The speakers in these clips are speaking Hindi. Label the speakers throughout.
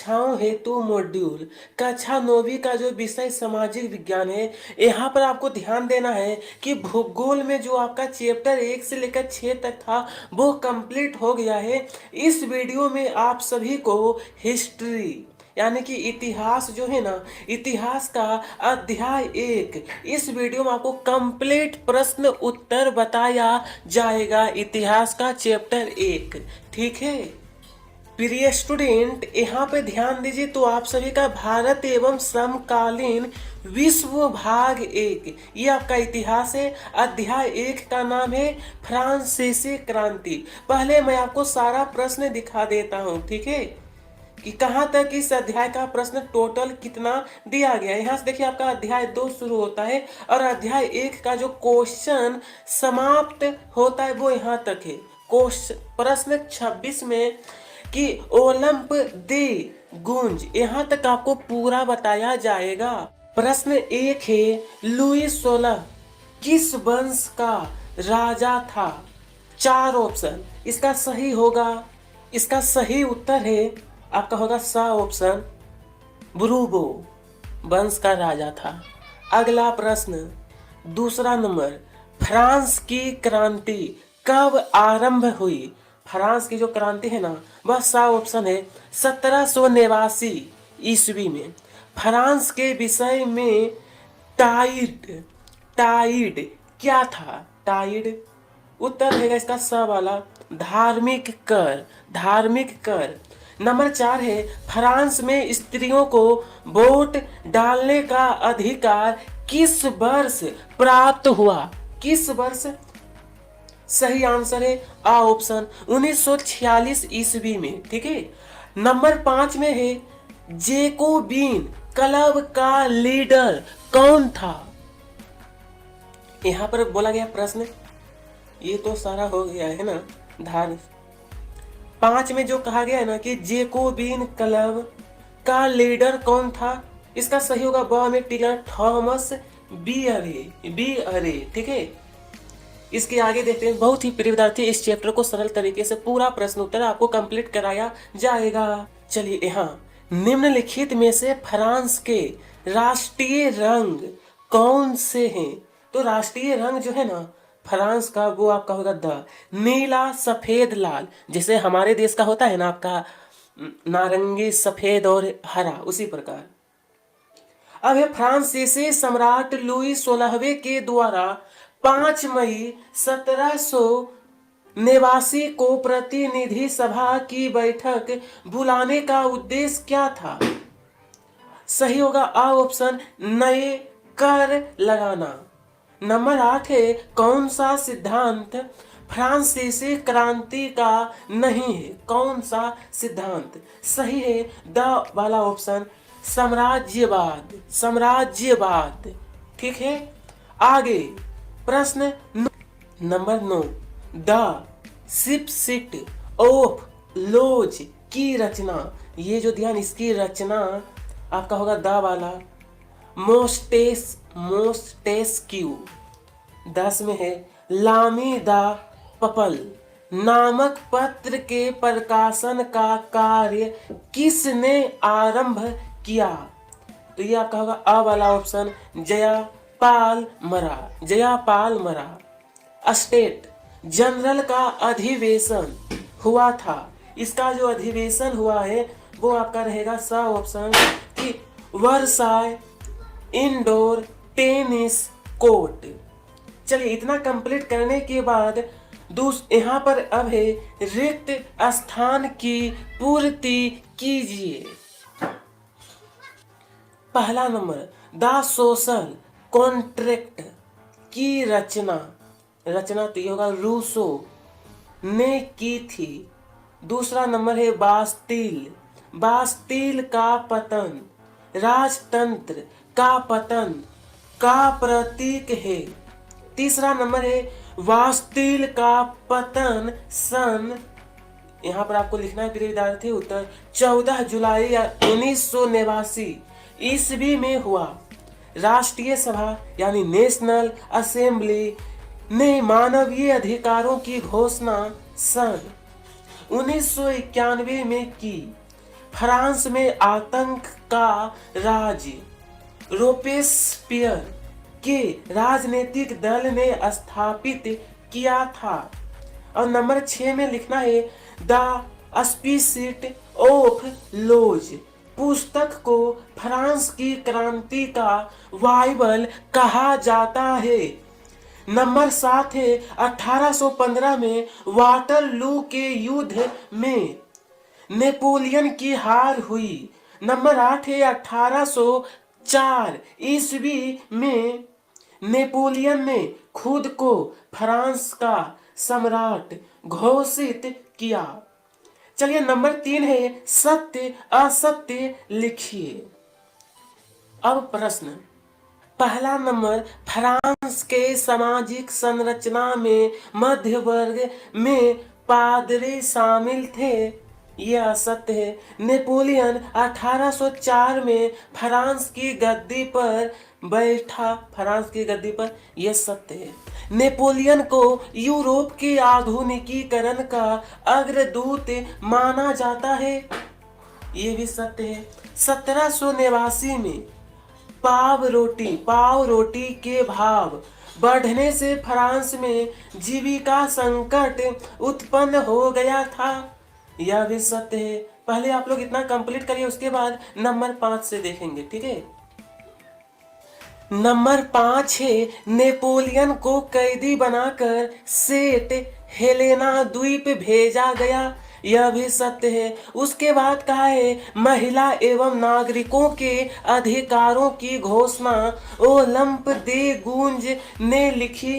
Speaker 1: कक्षाओं हेतु मॉड्यूल कक्षा 9वीं का जो विषय सामाजिक विज्ञान है, यहाँ पर आपको ध्यान देना है कि भूगोल में जो आपका चैप्टर 1 से लेकर 6 तक था वो कंप्लीट हो गया है। इस वीडियो में आप सभी को हिस्ट्री यानी कि इतिहास जो है ना, इतिहास का अध्याय 1, इस वीडियो में आपको कंप्लीट प्रश्न उत्तर बताया जाएगा। इतिहास का चैप्टर 1, ठीक है। प्रिय स्टूडेंट, यहाँ पे ध्यान दीजिए तो आप सभी का भारत एवं समकालीन विश्व भाग 1, ये आपका इतिहास है। अध्याय 1 का नाम है फ्रांसीसी क्रांति। पहले मैं आपको सारा प्रश्न दिखा देता हूँ, ठीक है, कि कहाँ तक इस अध्याय का प्रश्न टोटल कितना दिया गया है। यहाँ से देखिए आपका अध्याय 2 शुरू होता है और अध्याय 1 का जो क्वेश्चन समाप्त होता है वो यहाँ तक है। क्वेश्चन प्रश्न 26 में कि ओलंप दे गूंज, यहाँ तक आपको पूरा बताया जाएगा। प्रश्न 1 है लुई 16 किस वंश का राजा था? 4 ऑप्शन, इसका सही होगा, इसका सही उत्तर है आपका होगा सा ऑप्शन, ब्रूबो वंश का राजा था। अगला प्रश्न, दूसरा नंबर, फ्रांस की क्रांति कब आरंभ हुई? फ्रांस की जो क्रांति है ना, वह सा ऑप्शन है 1789 ईस्वी में। फ्रांस के विषय में टाइड क्या था? टाइड उत्तर रहेगा इसका स वाला, धार्मिक कर। नंबर 4 है फ्रांस में स्त्रियों को वोट डालने का अधिकार किस वर्ष प्राप्त हुआ? किस वर्ष? सही आंसर है आ ऑप्शन 1946 ईस्वी में, ठीक है। नंबर 5 में है जेकोबिन क्लब का लीडर कौन था? यहां पर बोला गया प्रश्न, ये तो सारा हो गया है ना। 5 में जो कहा गया है ना कि जेकोबिन क्लब का लीडर कौन था, इसका सही होगा ब में टिका थॉमस बी अरे, ठीक है। इसके आगे देखते हैं। बहुत ही प्रिय विद्यार्थी, इस चैप्टर को सरल तरीके से पूरा प्रश्न उत्तर आपको कंप्लीट कराया जाएगा। चलिए, यहाँ निम्नलिखित में से फ्रांस के राष्ट्रीय रंग कौन से हैं? तो राष्ट्रीय रंग जो है ना फ्रांस का, वो आपका होगा द नीला सफेद लाल, जैसे हमारे देश का होता है ना आपका नारंगी सफेद और हरा, उसी प्रकार। अब है फ्रांसीसी सम्राट लुई 16वें के द्वारा 5 मई 1789 को प्रतिनिधि सभा की बैठक बुलाने का उद्देश्य क्या था? सही होगा आ ऑप्शन, नए कर लगाना। नंबर 8 है कौन सा सिद्धांत फ्रांसीसी क्रांति का नहीं है? कौन सा सिद्धांत? सही है द वाला ऑप्शन, साम्राज्यवाद, ठीक है। आगे प्रश्न नंबर 9, द शिपसिट ऑफ लोज की रचना, ये जो ध्यान, इसकी रचना आपका होगा द वाला, मोस्टेस्क्यू। 10 में है लामी द पपल नामक पत्र के प्रकाशन का कार्य किसने आरंभ किया? तो ये आपका होगा अ वाला ऑप्शन, जयापाल मरा। स्टेट जनरल का अधिवेशन हुआ था, इसका जो अधिवेशन हुआ है वो आपका रहेगा सा ऑप्शन कि वर्साय इंडोर टेनिस कोर्ट। चलिए, इतना कंप्लीट करने के बाद यहाँ पर अब है रिक्त स्थान की पूर्ति कीजिए। पहला नंबर, द सोशल कॉन्ट्रैक्ट की रचना तो ये होगा रूसो ने की थी। दूसरा नंबर है बास्टील का पतन राजतंत्र का पतन का प्रतीक है। तीसरा नंबर है बास्टील का पतन सन, यहाँ पर आपको लिखना है प्रिय विद्यार्थी उत्तर, 14 जुलाई 1989 ईस्वी में हुआ। राष्ट्रीय सभा यानी नेशनल असेंबली ने मानवीय अधिकारों की घोषणा सन 1991 में की। फ्रांस में आतंक का राज रोबेस्पियर के राजनीतिक दल ने स्थापित किया था। और नंबर 6 में लिखना है द स्पिरिट ऑफ लॉज पुस्तक को फ्रांस की क्रांति का बाइबल कहा जाता है। नंबर 7 है 1815 में वाटरलू के युद्ध में नेपोलियन की हार हुई। नंबर 8 है 1804 ईस्वी में नेपोलियन ने खुद को फ्रांस का सम्राट घोषित किया। चलिए नंबर 3 है सत्य असत्य लिखिए। अब प्रश्न पहला नंबर, फ्रांस के सामाजिक संरचना में मध्य वर्ग में पादरी शामिल थे, यह असत्य है। नेपोलियन 1804 में फ्रांस की गद्दी पर बैठा, फ्रांस की गद्दी पर, यह सत्य है। नेपोलियन को यूरोप के आधुनिकीकरण का अग्रदूत माना जाता है, यह भी सत्य है। 1789 में पाव रोटी के भाव बढ़ने से फ्रांस में जीविका संकट उत्पन्न हो गया था, यह भी सत्य है। पहले आप लोग इतना कंप्लीट करिए, उसके बाद नंबर 5 से देखेंगे, ठीक है। नंबर 5 है नेपोलियन को कैदी बनाकर सेंट हेलेना द्वीप भेजा गया, यह भी सत्य है। उसके बाद कहा है महिला एवं नागरिकों के अधिकारों की घोषणा ओलंप दे गूंज ने लिखी,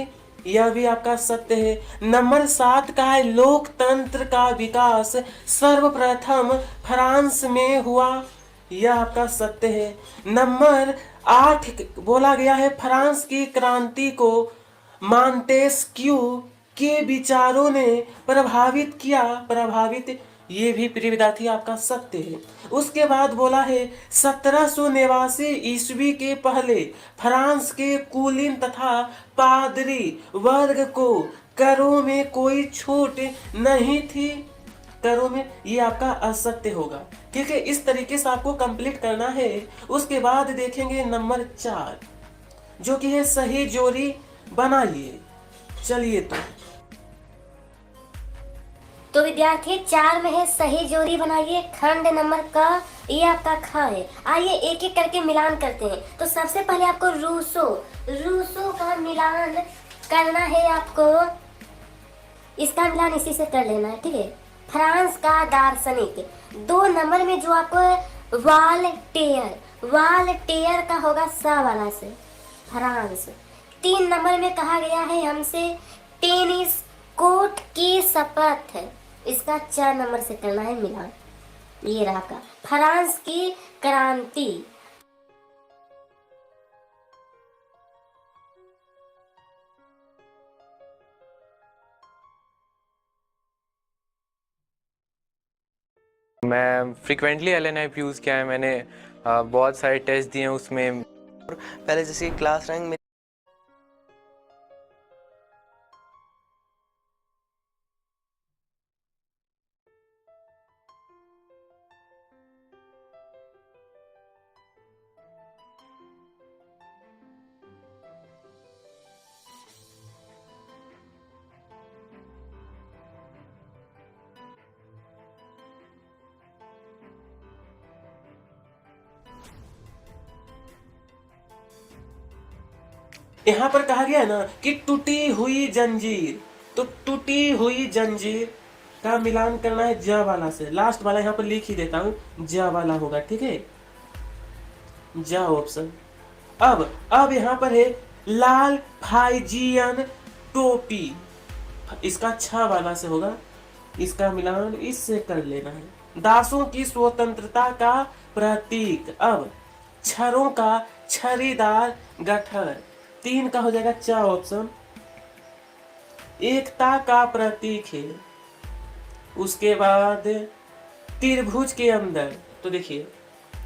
Speaker 1: यह भी आपका सत्य है। नंबर 7 का है लोकतंत्र का विकास सर्वप्रथम फ्रांस में हुआ, यह आपका सत्य है। नंबर 8 बोला गया है फ्रांस की क्रांति को मॉन्टेस्क्यू के विचारों ने प्रभावित किया, ये भी प्रिय विद्यार्थी आपका सत्य है। उसके बाद बोला है 1789 ईस्वी के पहले फ्रांस के कुलीन तथा पादरी वर्ग को करों में कोई छूट नहीं थी, करों में, ये आपका असत्य होगा, ठीक है। इस तरीके से आपको कंप्लीट करना है। उसके बाद देखेंगे नंबर 4 जो कि है सही जोड़ी बनाइए। चलिए
Speaker 2: तो विद्यार्थी 4 में है सही जोड़ी बनाइए। खंड नंबर का ये आपका ख है। आइए एक एक करके मिलान करते हैं। तो सबसे पहले आपको रूसो का मिलान करना है, आपको इसका मिलान इसी से कर लेना है, ठीक है। फ्रांस का दार्शनिक 2 नंबर में जो आपको वालटेयर का होगा स वाला से फ्रांस। 3 नंबर में कहा गया है हमसे टेनिस कोर्ट की शपथ, इसका 4 नंबर से करना है मिलान। ये रहा का फ्रांस की क्रांति।
Speaker 3: मैं फ्रिक्वेंटली LNIP यूज़ किया है, मैंने बहुत सारे टेस्ट दिए हैं उसमें।
Speaker 4: पहले जैसे क्लास रैंक में
Speaker 1: यहाँ पर कहा गया है ना कि टूटी हुई जंजीर, तो टूटी हुई जंजीर का मिलान करना है ज वाला से। लास्ट वाला यहाँ पर लिख ही देता हूं, ज वाला होगा, ठीक है, ज ऑप्शन। अब यहाँ पर है लाल फाइजियन टोपी, इसका छ वाला से होगा, इसका मिलान इससे कर लेना है। दासों की स्वतंत्रता का प्रतीक, अब छरों का छरीदार गठर, 3 का हो जाएगा च ऑप्शन। एकता का प्रतीक है। उसके बाद त्रिभुज के अंदर, तो देखिए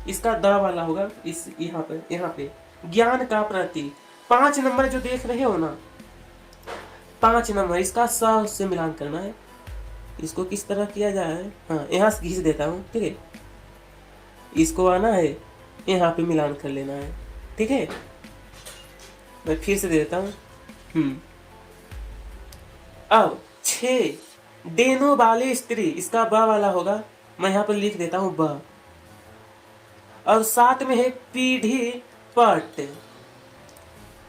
Speaker 1: इसका द वाला होगा, इस यहाँ पे ज्ञान का प्रतीक। 5 नंबर जो देख रहे हो ना, 5 नंबर इसका स से मिलान करना है। इसको किस तरह किया जाए, हाँ यहाँ से घिस देता हूँ, ठीक है। इसको आना है, यहाँ पे मिलान कर लेना है। ठीक है, मैं फिर से दे देता हूँ। अब 6 डेनो वाली स्त्री, इसका ब वाला होगा, मैं यहाँ पर लिख देता हूँ ब। और 7 में है पीढ़ी पट,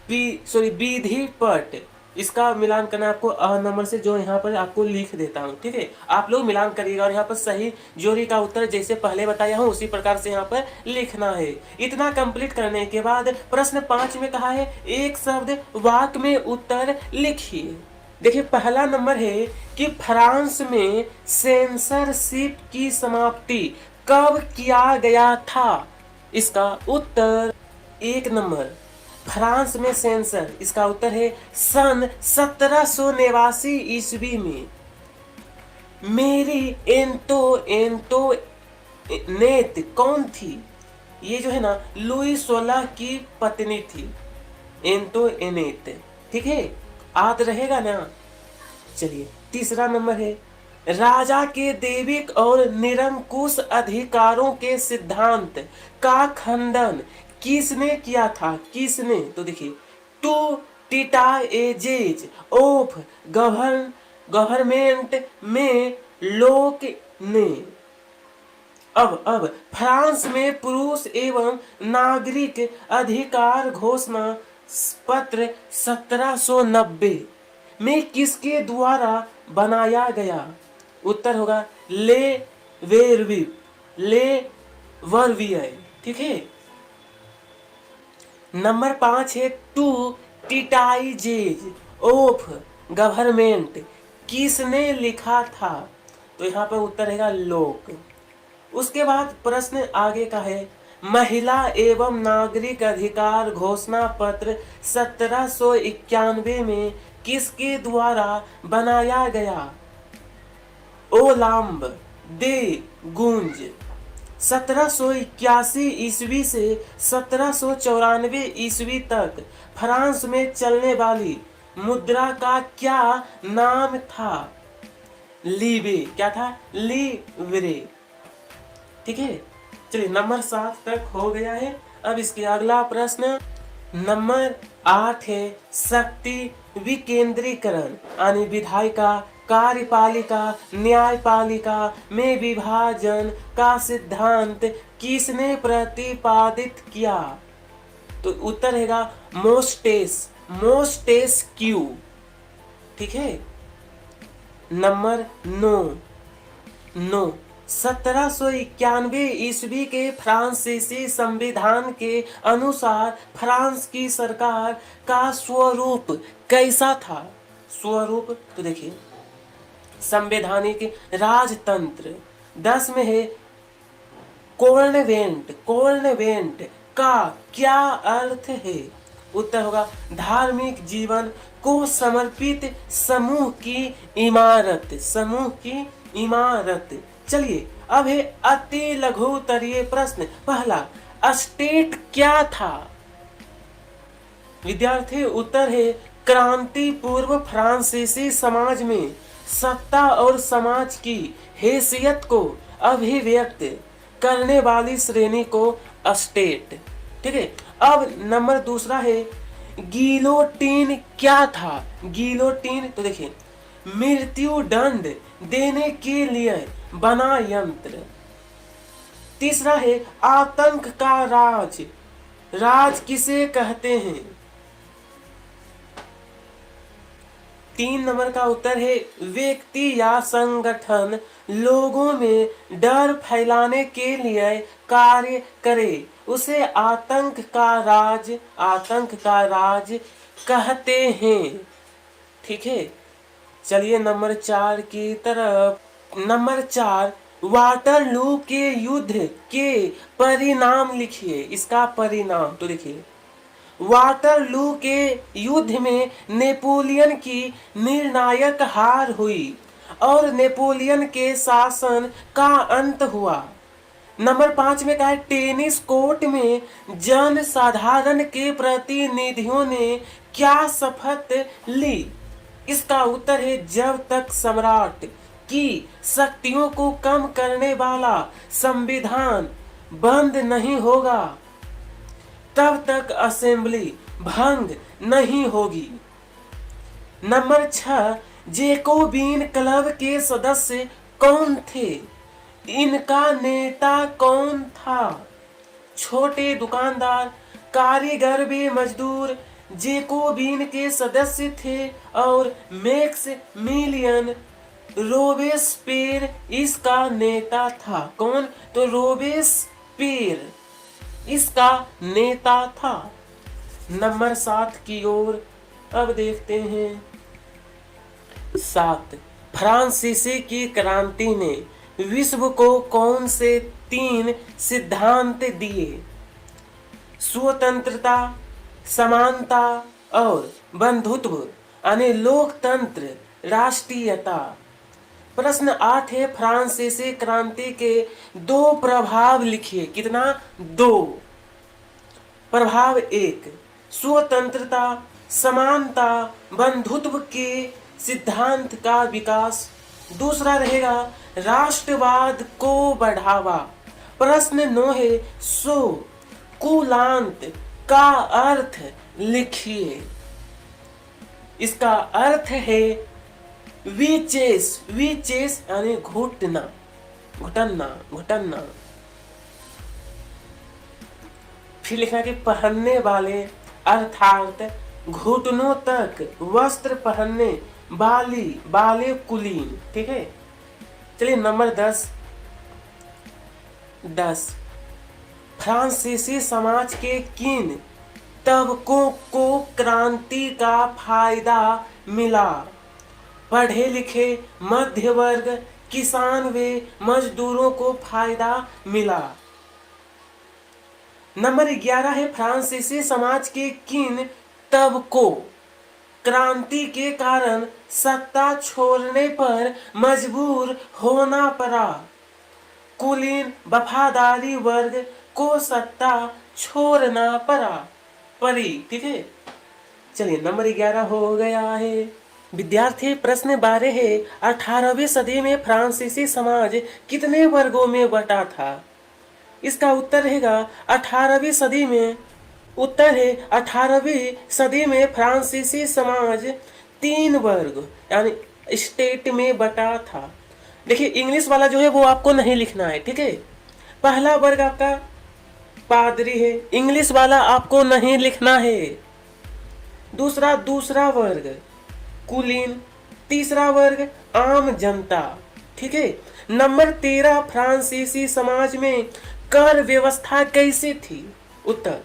Speaker 1: विधि पट, इसका मिलान करना है आपको अ नंबर से, जो यहाँ पर आपको लिख देता हूँ। ठीक है, आप लोग मिलान करिएगा और यहाँ पर सही जोड़ी का उत्तर जैसे पहले बताया हूँ उसी प्रकार से यहाँ पर लिखना है। इतना कंप्लीट करने के बाद प्रश्न 5 में कहा है एक शब्द वाक्य में उत्तर लिखिए। देखिए पहला नंबर है कि फ्रांस में सेंसरशिप की समाप्ति कब किया गया था। इसका उत्तर 1 नंबर, फ्रांस में सेंसर, इसका उत्तर है सन 1789 ईस्वी में। मेरी एंटो नेत कौन थी? ये जो है ना लुई 16 की पत्नी थी, एंटोनेट। ठीक है, याद रहेगा ना। चलिए तीसरा नंबर है राजा के दैविक और निरंकुश अधिकारों के सिद्धांत का खंडन किसने किया था? किसने? तो देखिए टू टिटाएजेज ऑफ गवर्नमेंट में लोक ने। अब फ्रांस में पुरुष एवं नागरिक अधिकार घोषणा पत्र 1790 में किसके द्वारा बनाया गया? उत्तर होगा ले वर्वियर। ठीक है, नंबर 5 है टू टिटाइजेज ऑफ गवर्नमेंट किसने लिखा था? तो यहाँ पर उत्तर रहेगा लोक। उसके बाद प्रश्न आगे का है महिला एवं नागरिक अधिकार घोषणा पत्र 1791 में किसके द्वारा बनाया गया? ओलाम्ब दे गुंज। 1781 ईस्वी से 1794 ईस्वी तक फ्रांस में चलने वाली मुद्रा का क्या नाम था? लीवे। क्या था? लीवरे। ठीक है, चलिए नंबर 7 तक हो गया है। अब इसके अगला प्रश्न नंबर 8 है शक्ति विकेंद्रीकरण यानी विधायिका कार्यपालिका न्यायपालिका में विभाजन का सिद्धांत किसने प्रतिपादित किया? तो उत्तर रहेगा मोस्टेस क्यू। ठीक है, नंबर 9 1791 ईस्वी के फ्रांसीसी संविधान के अनुसार फ्रांस की सरकार का स्वरूप कैसा था? स्वरूप तो देखिए संवैधानिक राजतंत्र। 10 में है कॉन्वेंट का क्या अर्थ है? उत्तर होगा धार्मिक जीवन को समर्पित समूह की इमारत। चलिए अब है अति लघुतरीय प्रश्न। पहला स्टेट क्या था? विद्यार्थी उत्तर है क्रांति पूर्व फ्रांसीसी समाज में सत्ता और समाज की हैसियत को अभिव्यक्त करने वाली श्रेणी को स्टेट। ठीक है, अब नंबर दूसरा है गिलोटीन क्या था? गिलोटीन तो देखिए मृत्यु दंड देने के लिए बना यंत्र। तीसरा है आतंक का राज किसे कहते हैं? 3 नंबर का उत्तर है व्यक्ति या संगठन लोगों में डर फैलाने के लिए कार्य करे उसे आतंक का राज कहते हैं। ठीक है, चलिए नंबर 4 की तरफ। नंबर 4 वाटरलू के युद्ध के परिणाम लिखिए। इसका परिणाम तो देखिए वाटरलू के युद्ध में नेपोलियन की निर्णायक हार हुई और नेपोलियन के शासन का अंत हुआ। नंबर 5 में कहा है टेनिस कोर्ट में जन साधारण के प्रतिनिधियों ने क्या शपथ ली? इसका उत्तर है जब तक सम्राट की शक्तियों को कम करने वाला संविधान बंद नहीं होगा तब तक असेंबली भंग नहीं होगी। नंबर 6, जेकोबिन क्लब के सदस्य कौन थे? इनका नेता कौन था? छोटे दुकानदार, कारीगर व मजदूर जेकोबिन के सदस्य थे और मैक्स मिलियन रोबेस्पियर इसका नेता था। कौन? तो रोबेस्पियर इसका नेता था। नंबर 7 की ओर अब देखते हैं। 7, फ्रांसीसी की क्रांति ने विश्व को कौन से 3 सिद्धांत दिए? स्वतंत्रता, समानता और बंधुत्व यानी लोकतंत्र, राष्ट्रीयता। प्रश्न 8 है, फ्रांसीसी क्रांति के 2 प्रभाव लिखिए। कितना? 2 प्रभाव। 1, स्वतंत्रता, समानता, बंधुत्व के सिद्धांत का विकास। दूसरा रहेगा राष्ट्रवाद को बढ़ावा। प्रश्न 9 है, सो कुलांत का अर्थ लिखिए। इसका अर्थ है विचेस, विचेस यानी घुटना, घुटना, घुटना। फिर लिखना कि पहनने वाले अर्थात घुटनों तक वस्त्र पहनने वाली, वाले कुलीन। ठीक है, चलिए नंबर 10। फ्रांसीसी समाज के किन तबकों को क्रांति का फायदा मिला? पढ़े लिखे मध्य वर्ग, किसान व मजदूरों को फायदा मिला। नंबर 11 है, फ्रांसीसी समाज के किन तबकों क्रांति के कारण सत्ता छोड़ने पर मजबूर होना पड़ा? कुलीन, वफादारी वर्ग को सत्ता छोड़ना पड़ी। ठीक है, चलिए नंबर 11 हो गया है। विद्यार्थी, प्रश्न 12 है, 18वीं सदी में फ्रांसीसी समाज कितने वर्गों में बटा था? इसका उत्तर रहेगा 18वीं सदी में। उत्तर है 18वीं सदी में फ्रांसीसी समाज 3 वर्ग यानी स्टेट में बटा था। देखिए इंग्लिश वाला जो है वो आपको नहीं लिखना है। ठीक है, पहला वर्ग आपका पादरी है, इंग्लिश वाला आपको नहीं लिखना है। दूसरा वर्ग कुलीन, तीसरा वर्ग आम जनता। ठीक है, नंबर 13, फ्रांसीसी समाज में कर व्यवस्था कैसी थी? उत्तर,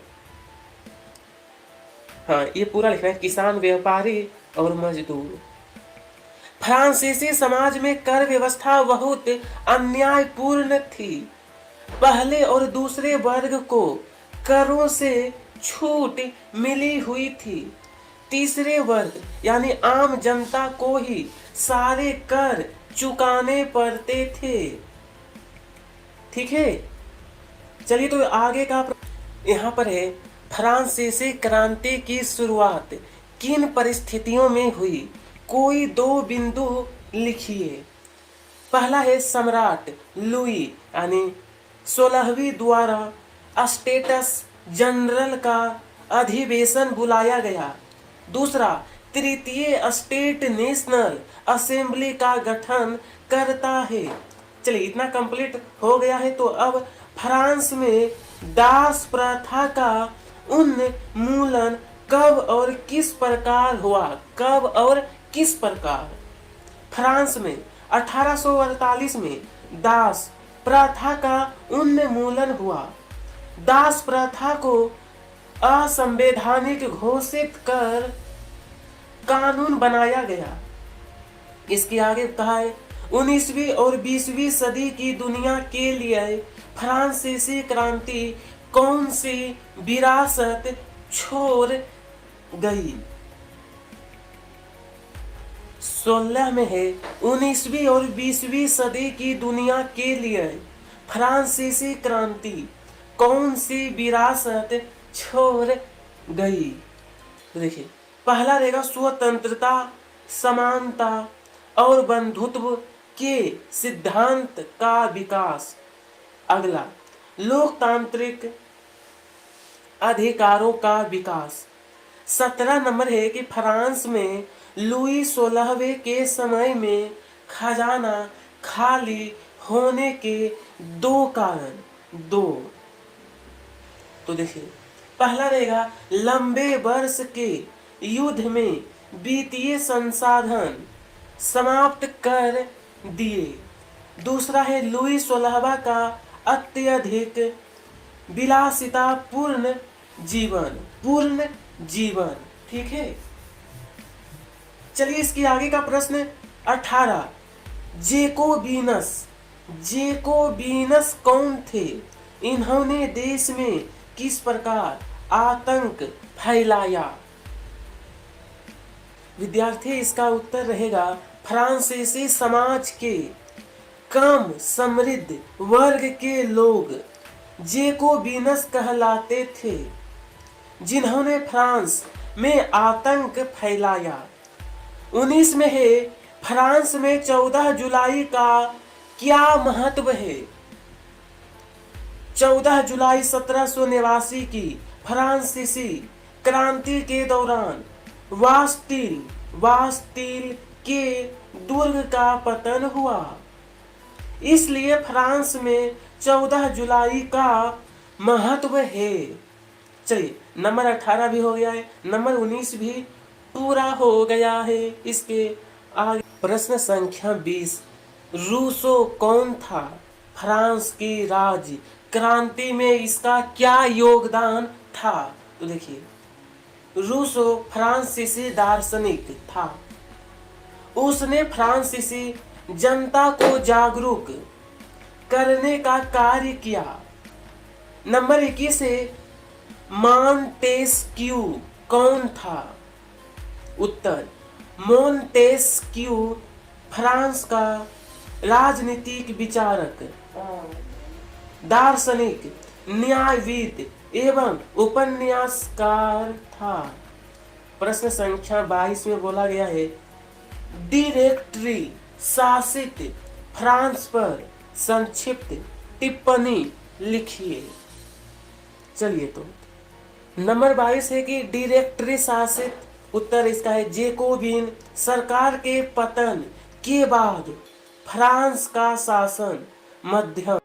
Speaker 1: हाँ ये पूरा लिखना है, किसान, व्यापारी और मजदूर। फ्रांसीसी समाज में कर व्यवस्था बहुत अन्यायपूर्ण थी। पहले और दूसरे वर्ग को करों से छूट मिली हुई थी। तीसरे वर्ग यानी आम जनता को ही सारे कर चुकाने पड़ते थे। ठीक है, चलिए तो आगे का यहाँ पर है, फ्रांसीसी क्रांति की शुरुआत किन परिस्थितियों में हुई? कोई 2 बिंदु लिखिए। पहला है सम्राट लुई यानी 16वीं द्वारा स्टेटस जनरल का अधिवेशन बुलाया गया। दूसरा, तृतीय स्टेट नेशनल असेंबली का गठन करता है। चलिए इतना कंप्लीट हो गया है। तो अब फ्रांस में दास प्रथा का उन्मूलन कब और किस प्रकार हुआ? कब और किस प्रकार? फ्रांस में 1848 में दास प्रथा का उन्मूलन हुआ। दास प्रथा को असंवैधानिक घोषित कर कानून बनाया गया। इसके आगे कहा है 19वीं और 20वीं सदी की दुनिया के लिए फ्रांसीसी क्रांति कौन सी विरासत छोड़ गई? 16 में है 19वीं और 20वीं सदी की दुनिया के लिए फ्रांसीसी क्रांति कौन सी विरासत छोड़ गई? देखिए पहला रहेगा स्वतंत्रता, समानता और बंधुत्व के सिद्धांत का विकास। अगला लोकतांत्रिक अधिकारों का विकास। 17 नंबर है कि फ्रांस में लुई 16वें के समय में खजाना खाली होने के दो कारण। तो देखिए, पहला रहेगा लंबे वर्ष के युद्ध में वित्तीय संसाधन समाप्त कर दिए। दूसरा है लुई 16वां का अत्यधिक विलासिता पूर्ण जीवन। ठीक है, चलिए इसकी आगे का प्रश्न 18। जेकोबिनस कौन थे? इन्होंने देश में किस प्रकार आतंक फैलाया? विद्यार्थी, इसका उत्तर रहेगा फ्रांसीसी समाज के कम समृद्ध वर्ग के लोग जेकोबिनस कहलाते थे, जिन्होंने फ्रांस में आतंक फैलाया। 19 में है फ्रांस में 14 जुलाई का क्या महत्व है? 14 जुलाई 1789 की फ्रांसीसी क्रांति के दौरान वास्तिल के दुर्ग का पतन हुआ, इसलिए फ्रांस में 14 जुलाई का महत्व है। चलिए, नंबर 18 भी हो गया है, नंबर 19 भी पूरा हो गया है। इसके आगे प्रश्न संख्या 20। रूसो कौन था? फ्रांस की राज्य क्रांति में इसका क्या योगदान था? तो देखिए, रूसो फ्रांसीसी दार्शनिक था। उसने फ्रांसीसी जनता को जागरूक करने का कार्य किया। नंबर 21 है मॉन्टेस्क्यू कौन था? उत्तर, मॉन्टेस्क्यू फ्रांस का राजनीतिक विचारक, दार्शनिक, न्यायविद एवं उपन्यासकार था। प्रश्न संख्या 22 में बोला गया है डायरेक्टरी शासित फ्रांस पर संक्षिप्त टिप्पणी लिखिए। चलिए, तो नंबर 22 है कि डायरेक्टरी शासित, उत्तर इसका है जेकोबिन सरकार के पतन के बाद फ्रांस का शासन मध्यम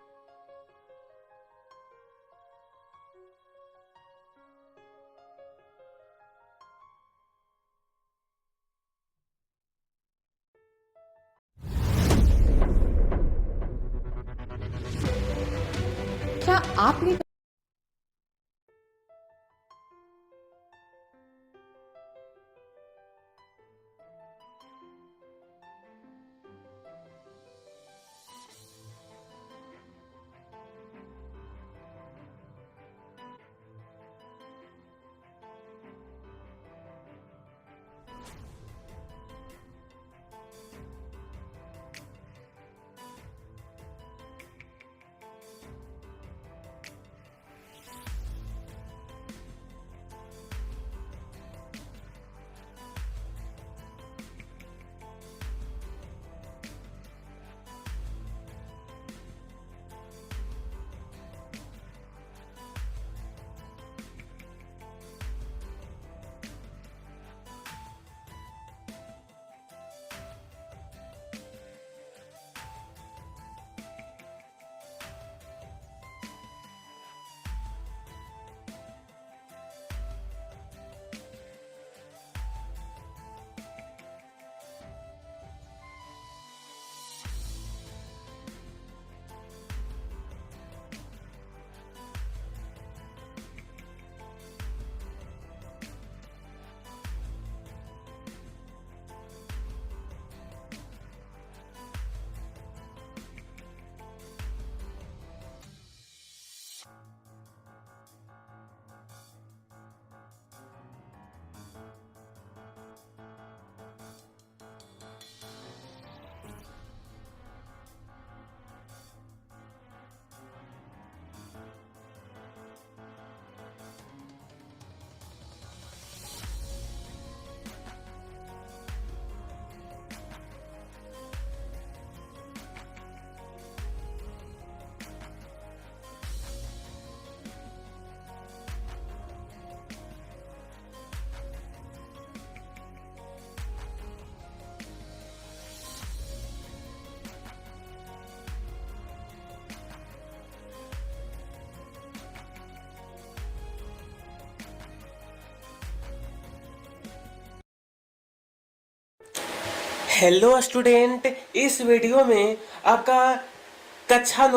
Speaker 5: क्या आपने
Speaker 1: हेलो स्टूडेंट, इस वीडियो में आपका कक्षा